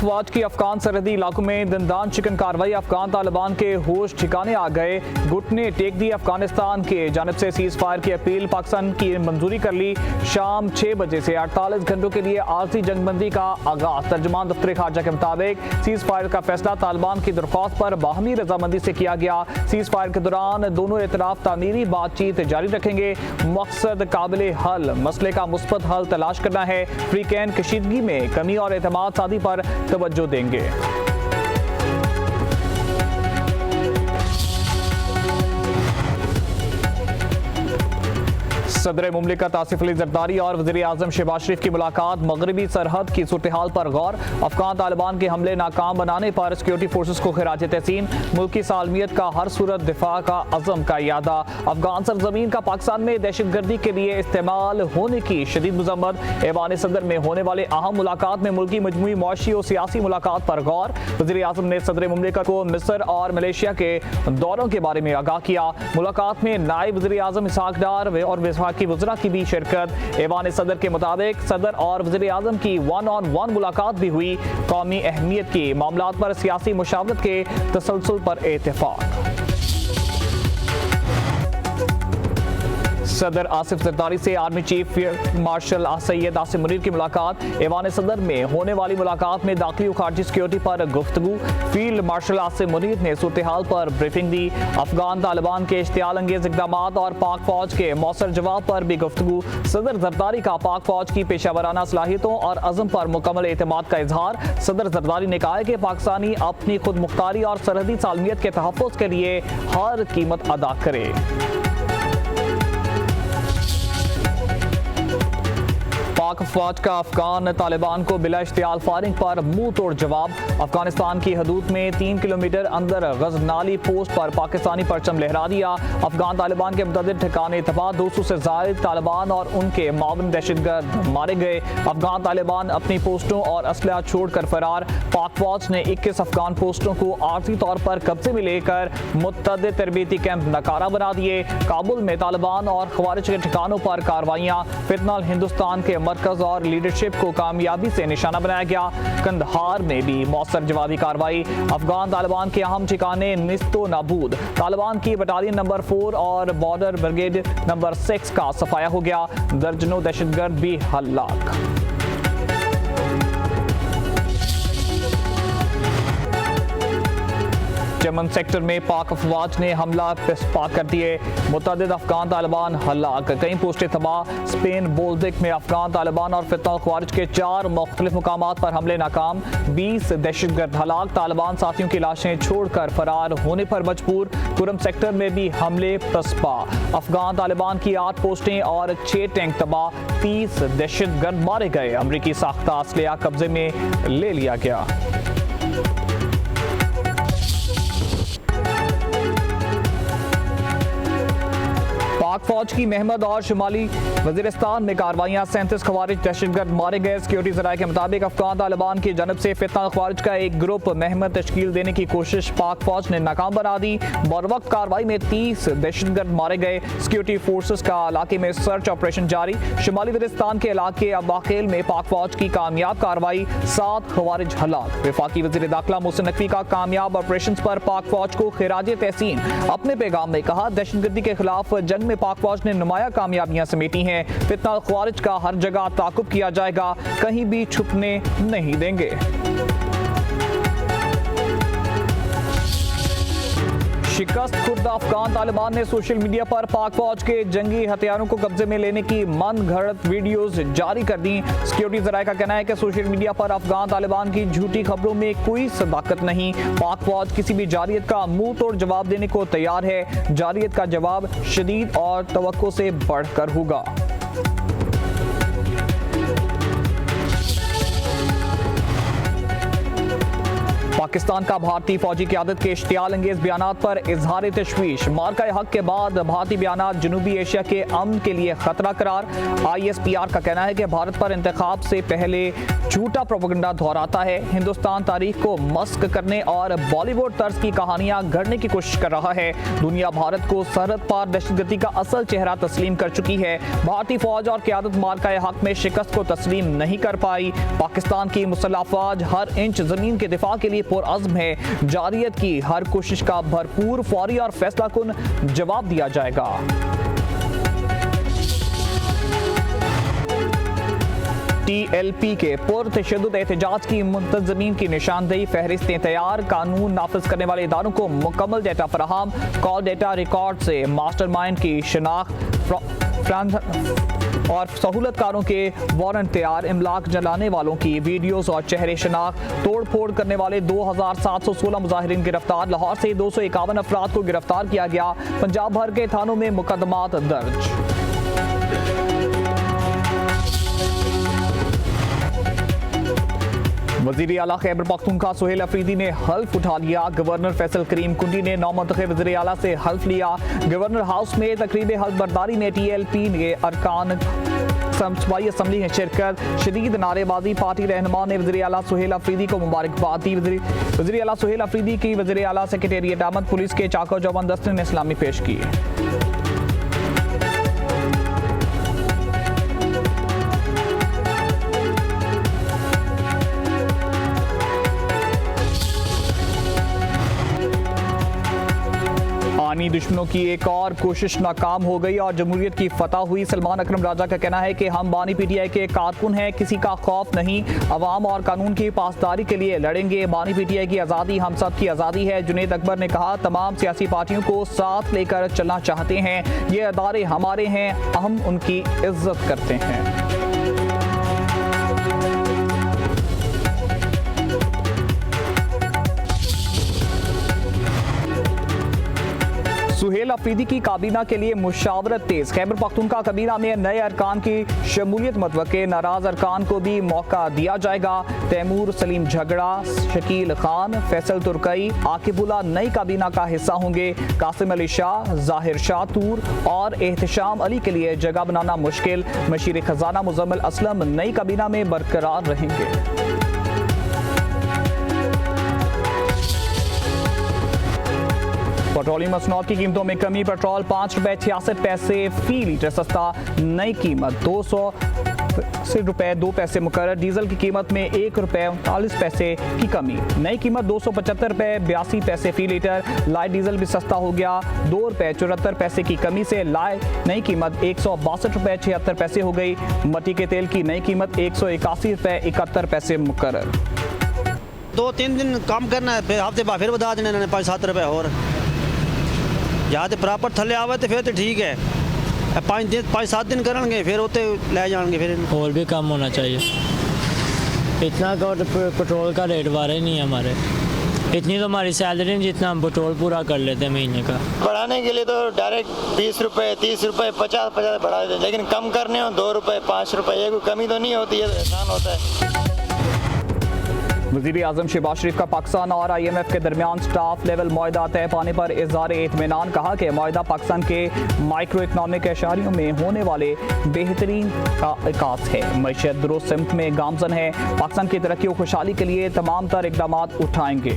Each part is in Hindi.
अफवाज की अफगान सरहदी इलाकों में दंदान शिकन कार्रवाई। अफगान तालिबान के होश ठिकाने आ गए, गुट ने टेक दी। अफगानिस्तान के जानब से सीज फायर की अपील पाकिस्तान की मंजूरी कर ली। शाम 6 बजे से 48 घंटों के लिए आरजी जंगबंदी का आगाज। तर्जुमान दफ्तर खारजा के मुताबिक सीज फायर का फैसला तालिबान की दरख्वास्त पर बाहमी रजामंदी से किया गया। सीज फायर के दौरान दोनों इतराफ तामीरी बातचीत जारी रखेंगे। मकसद काबिल हल मसले का मुस्बत हल तलाश करना है। फ्रीकैन कशीदगी में कमी और एतमाद सादी पर तवज्जो देंगे। सदर मुमलिकत आसिफ अली जरदारी और वज़ीर आज़म शहबाज शरीफ की मुलाकात। मगरबी सरहद की सूरत हाल पर गौर। अफगान तालिबान के हमले नाकाम बनाने पर सिक्योरिटी फोर्सेस को खिराज तहसीन। मुल्की सालमियत का हर सूरत दिफा का अज़म का यादा। अफगान सरजमीन का पाकिस्तान में दहशतगर्दी के लिए इस्तेमाल होने की शदीद मजम्मत। ऐवान सदर में होने वाले अहम मुलाकात में मुल्की मजमूई मुआशी और सियासी मुलाकात पर गौर। वज़ीर आज़म ने सदर मुमलिकत को मिस्र और मलेशिया के दौरों के बारे में आगाह किया। मुलाकात में नायब वज़ीर आज़म इसहाक डार और की वज़रा की भी शिरकत। ऐवान सदर के मुताबिक सदर और वज़ीर आज़म की 1-on-1 मुलाकात भी हुई। कौमी अहमियत के मामलात पर सियासी मुशावरत के तसलसल पर इत्तेफाक। सदर आसिफ जरदारी से army chief marshal Syed Asim Munir की मुलाकात। ऐवान सदर में होने वाली मुलाकात में दाखिली और खारजी सिक्योरिटी पर गुफ्तगू। फील्ड मार्शल आसिम मुनीर ने सूरत हाल पर ब्रीफिंग दी। अफगान तालिबान के इश्तियाल अंगेज इकदाम और पाक फौज के मौसर जवाब पर भी गुफ्तगू। सदर जरदारी का पाक फौज की पेशावराना सलाहियतों और अज़म पर मुकम्मल एतमाद का इजहार। सदर जरदारी ने कहा है कि पाकिस्तानी अपनी खुद मुख्तारी और सरहदी सालमियत के तहफ़्फ़ुज़ के लिए हर कीमत अदा करे। पाक फौज का अफगान तालिबान को बिला इश्तियाल फायरिंग पर मुंह तोड़ जवाब। अफगानिस्तान की हदूद में 3 किलोमीटर अंदर गजनाली पोस्ट पर पाकिस्तानी परचम लहरा दिया। अफगान तालिबान के मुतअद्दिद ठिकाने तबाह, 200 से ज़ायद तालिबान और उनके मावन दहशतगर्द मारे गए। अफगान तालिबान अपनी पोस्टों और असलहा छोड़कर फरार। पाक फौज ने 21 अफगान पोस्टों को आर्जी तौर पर कब्जे में लेकर मुतअद्दिद तरबीती कैंप नकारा बना दिए। काबुल में तालिबान और खवारिज के ठिकानों पर कार्रवाइयाँ। फितनल हिंदुस्तान के मरकज और लीडरशिप को कामयाबी से निशाना बनाया गया। कंदहार में भी मौसर जवाबी कार्रवाई। अफगान तालिबान के अहम ठिकाने निस्तो नाबूद। तालिबान की बटालियन नंबर 4 और बॉर्डर ब्रिगेड नंबर 6 का सफाया हो गया। दर्जनों दहशतगर्द भी हलाक। चमन सेक्टर में पाक अफवाज ने हमला पाक कर दिए। मुतअद्दिद अफगान तालिबान हलाक, कई पोस्टें तबाह। स्पेन बोल्दिक में अफगान तालिबान और फितनल ख्वारिज के 4 मुख्तलिफ मुकामात पर हमले नाकाम। 20 दहशतगर्द हलाक। तालिबान साथियों की लाशें छोड़कर फरार होने पर मजबूर। कुरम सेक्टर में भी हमले पसपा। अफगान तालिबान की 8 पोस्टें और 6 टैंक तबाह। 30 दहशतगर्द मारे गए। अमरीकी साख्ता असलहा कब्जे में ले लिया गया। पाक फौज की महमद और शुमाली वजीरिस्तान में कार्रवाइयाँ। 37 खवारिज दहशतगर्द मारे गए। सिक्योरिटी जराये के मुताबिक अफगान तालिबान की जानब से फितनल खवारिज का एक ग्रुप महमद तश्कील देने की कोशिश पाक फौज ने नाकाम बना दी। बरवक्त कार्रवाई में 30 दहशतगर्द मारे गए। सिक्योरिटी फोर्सेस का इलाके में सर्च ऑपरेशन जारी। शुमाली वजीरिस्तान के इलाके अबाखेल में पाक फौज की कामयाब कार्रवाई। 7 खवारिज हलाक। वफाकी वजीर दाखिला मोहसिन नकवी का कामयाब ऑपरेशन पर पाक फौज को खिराज तहसीन। अपने पैगाम में कहा, दहशतगर्दी के खिलाफ जंग में पाक फौज ने नुमाया कामयाबियां समेटी हैं। फितनल ख्वारिज का हर जगह ताकुब किया जाएगा, कहीं भी छुपने नहीं देंगे। शिकस्त खुर्द अफगान तालिबान ने सोशल मीडिया पर पाक फौज के जंगी हथियारों को कब्जे में लेने की मन घड़त वीडियोस जारी कर दी। सिक्योरिटी जराये का कहना है कि सोशल मीडिया पर अफगान तालिबान की झूठी खबरों में कोई सदाकत नहीं। पाक फौज किसी भी जारियत का मुंह तोड़ जवाब देने को तैयार है। जारियत का जवाब शदीद और तवक्को से बढ़कर होगा। पाकिस्तान का भारतीय फौजी क़यादत के इश्तियाल अंगेज बयानात पर इजहार तशवीश। मार्का हक के बाद भारतीय बयानात जनूबी एशिया के अमन के लिए खतरा करार। ISPR का कहना है कि भारत पर इंतखाब से पहले झूठा प्रोपेगेंडा दोहराता है, हिंदुस्तान तारीख को मस्क करने और बॉलीवुड तर्ज की कहानियां गढ़ने की कोशिश कर रहा है। दुनिया भारत को सरहद पार दहशतगर्दी का असल चेहरा तस्लीम कर चुकी है। भारतीय फौज और क़यादत मार्का हक में शिकस्त को तस्लीम नहीं कर पाई। पाकिस्तान की मुसल्लह फौज हर इंच जमीन के दिफा के लिए पुरअज़्म है। जारियत की हर कोशिश का भरपूर, फौरी और फैसलाकुन जवाब दिया जाएगा। TLP के पुरतशद्दुद एहतजाज की मुंतज़मीन की निशानदेही, फहरिस्तें तैयार, कानून नाफिज करने वाले इदारों को मुकम्मल डेटा फराहम, कॉल डेटा रिकॉर्ड से मास्टरमाइंड की शिनाख्त और सहूलतकारों के वारंट तैयार, इमलाक जलाने वालों की वीडियोस और चेहरे शनाख्त, तोड़ फोड़ करने वाले 2716 मुजाहिरीन गिरफ्तार। लाहौर से 251 अफराद को गिरफ्तार किया गया। पंजाब भर के थानों में मुकदमात दर्ज। वज़ीर आला खैबर पख्तूनख्वा सुहेल अफरीदी ने हल्फ उठा लिया। गवर्नर फैसल करीम कुंडी ने नौमुंतखब वज़ीर आला से हल्फ लिया। गवर्नर हाउस में तकरीब हल्फ बर्दारी में TLP के अरकान सूबाई असम्बली में शिरकत, शदीद नारेबाजी। पार्टी रहनुमा ने वज़ीर आला सुहेल अफरीदी को मुबारकबाद दी। वज़ीर आला सुहेल अफरीदी की वज़ीर आला सेक्रेटेरिएट आमद, पुलिस के चाको जवान दस्ते ने इस्लामी पेश की। आनी दुश्मनों की एक और कोशिश नाकाम हो गई और जमहूरियत की फतह हुई। सलमान अकरम राजा का कहना है कि हम बानी PTI के कारकुन हैं, किसी का खौफ नहीं, अवाम और कानून की पासदारी के लिए लड़ेंगे। बानी PTI की आज़ादी हम सब की आज़ादी है। जुनेद अकबर ने कहा, तमाम सियासी पार्टियों को साथ लेकर चलना चाहते हैं, ये अदारे हमारे हैं, हम उनकी इज्जत करते हैं। सुहेल अफरीदी की काबीना के लिए मुशावरत तेज। खैबर पख्तूनख्वा काबीना में नए अरकान की शमूलियत मतवक्के, नाराज अरकान को भी मौका दिया जाएगा। तैमूर सलीम झगड़ा, शकील खान, फैसल तुर्कई, आकिबुल्ला नई काबीना का हिस्सा होंगे। कासिम अली शाह, जाहिर शाह तूर और एहतशाम अली के लिए जगह बनाना मुश्किल। मशीर खजाना मुजम्मिल असलम नई काबीना में बरकरार रहेंगे। पेट्रोलियम मसनूआत की कीमतों में कमी। पेट्रोल 5 रुपए 66 पैसे फी लीटर सस्ता, नई कीमत 280 रुपए 2 पैसे मुकर्रर। डीजल की कीमत में 1 रुपए 39 पैसे की कमी, नई कीमत 275 रुपए 82 पैसे फी लीटर। लाइट डीजल भी सस्ता हो गया, 2 रुपए 74 पैसे की कमी से नई कीमत 162 रुपए 76 पैसे हो गई। मट्टी के तेल की नई कीमत 181 रुपए 71 पैसे मुकर्रर। 2-3 दिन कम करना है, फिर हफ्ते बाद फिर बता देना इन्होंने 5-7 रुपए और या तो प्रॉपर थले आवे तो फिर तो ठीक है। 5-7 दिन करेंगे फिर उतने ले जाएंगे। फिर और भी कम होना चाहिए, इतना पेट्रोल का रेट बारे नहीं है हमारे, इतनी तो हमारी सैलरी नहीं जितना हम पेट्रोल पूरा कर लेते हैं महीने का। बढ़ाने के लिए तो डायरेक्ट 20 रुपए 30 रुपए 50 बढ़ा देते हैं, लेकिन कम करने हो 2 रुपए 5 रुपए, ये कोई कमी तो नहीं होती है, आसान होता है। वज़ीर आज़म शहबाज शरीफ का पाकिस्तान और IMF के दरमियान स्टाफ लेवल मुआहदा तय पाने पर इज़हार इत्मीनान। कहा कि मुआहदा पाकिस्तान के माइक्रो इकनॉमिक एशारियों में होने वाले बेहतरीन का इकास है। मईशत दुरुस्त सिमत में गामजन है, पाकिस्तान की तरक्की और खुशहाली के लिए तमाम तर इक़दाम उठाएंगे।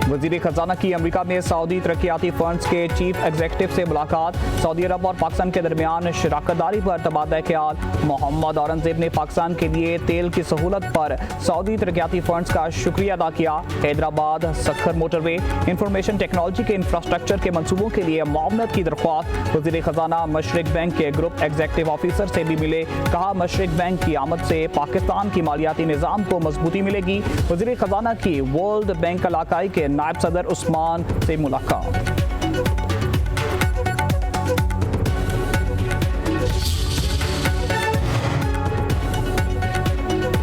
वज़ीर खजाना की अमेरिका में सऊदी तरक्याती फंड्स के चीफ एग्जीक्यूटिव से मुलाकात। सऊदी अरब और पाकिस्तान के दरमियान शराकतदारी पर तबादला ख्याल। मोहम्मद औरंगजेब ने पाकिस्तान के लिए तेल की सहूलत पर सऊदी तरक्याती फंड्स का शुक्रिया अदा किया। Hyderabad Sukkur motorway information technology के इंफ्रास्ट्रक्चर के मंसूबों के लिए मुआवनत की दरख्वास्त। वज़ीर खजाना मशरिक बैंक के ग्रुप एग्जीक्यूटिव ऑफिसर से भी मिले। कहा, मशरिक बैंक की आमद से पाकिस्तान की मालियाती निज़ाम को मजबूती मिलेगी। वज़ीर खजाना की वर्ल्ड बैंक इलाकाई के नायब सदर उस्मान से मुलाकात।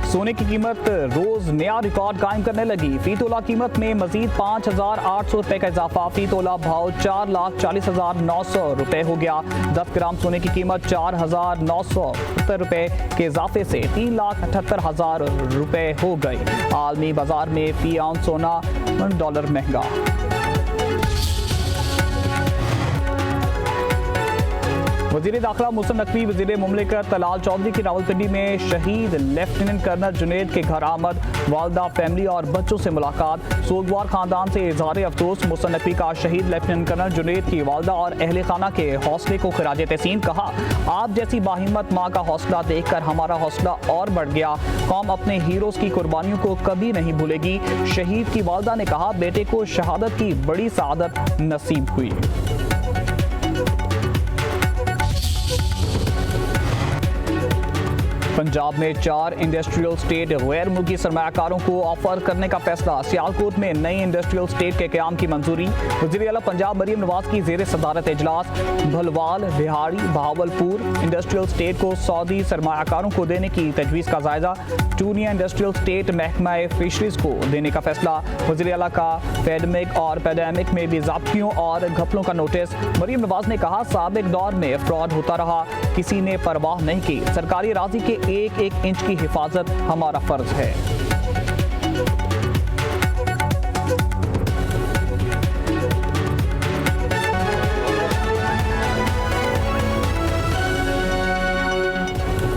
सोने की कीमत रोज नया रिकॉर्ड कायम करने लगी। फी तोला कीमत में मजीद 5,800 रुपए का इजाफा। फी तोला भाव 4,40,900 रुपए हो गया। 10 ग्राम सोने की कीमत 4,970 रुपए के इजाफे से 3,78,000 रुपए हो गई। आलमी बाजार में फी आउंस सोना $1 महंगा। वज़ीर दाखिला मोहसिन नकवी वज़ीर मुमलिकत तलाल चौधरी की रावलपिंडी में शहीद लेफ्टिनेंट कर्नल जुनैद के घर आमद। वालदा, फैमिली और बच्चों से मुलाकात। सोगवार खानदान से इजहार अफसोस। मोहसिन नकवी का शहीद लेफ्टिनेंट कर्नल जुनैद की वालदा और अहले खाना के हौसले को खिराज तहसीन। कहा, आप जैसी बाहिम्मत माँ का हौसला देखकर हमारा हौसला और बढ़ गया। कौम अपने हीरोज की कुर्बानियों को कभी नहीं भूलेगी। शहीद की वालदा ने कहा, बेटे को शहादत की बड़ी सआदत नसीब हुई। पंजाब में 4 इंडस्ट्रियल स्टेट गैर मुल्की सरमायाकारों को ऑफर करने का फैसला। सियालकोट में नई इंडस्ट्रियल स्टेट के क़याम की मंजूरी। वज़ीर आला पंजाब मरीम नवाज की ज़ेर सदारत इजलास। भलवाल, रिहाड़ी, बहावलपुर इंडस्ट्रियल स्टेट को सऊदी सरमायाकारों को देने की तजवीज़ का जायजा। टूनिया इंडस्ट्रियल स्टेट महकमा फिशरीज को देने का फैसला। वज़ीर आला का पैडमिक और पैडेमिक में भी ज़ाब्तियों और घपलों का नोटिस। मरीम नवाज ने कहा, साबिक दौर में फ्रॉड होता रहा, किसी ने परवाह नहीं की। सरकारी राजी के एक एक इंच की हिफाजत हमारा फर्ज है।